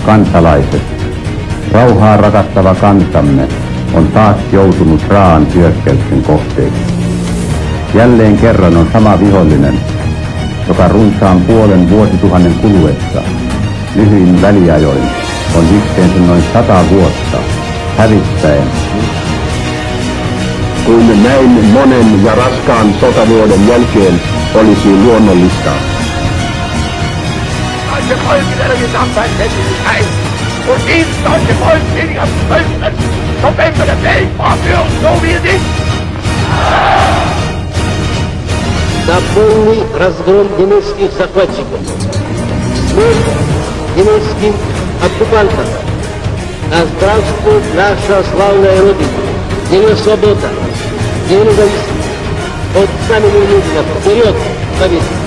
kansalaiset, rauhaa rakastava kansamme on taas joutunut raaan hyökkäyksen kohteeksi. Jälleen kerran on sama vihollinen, joka runsaan puolen vuosituhannen kuluessa lyhyin väliajoin on yhteensä noin 100 vuotta hävittäen. Kuin näin monen ja raskaan sotavuoden jälkeen olisi luonnollista. Deutsche Volk in einer Gesamtheitlichkeit und dieses deutsche Volk weniger betrüben, so wenn wir der Welt vorführen, so wie es ist. На полный разгром немецких захватчиков, смерть немецким оккупантам. Да здравствует наша славная Родина, ее свобода, ее независимость. От знамени Ленина вперед, победа!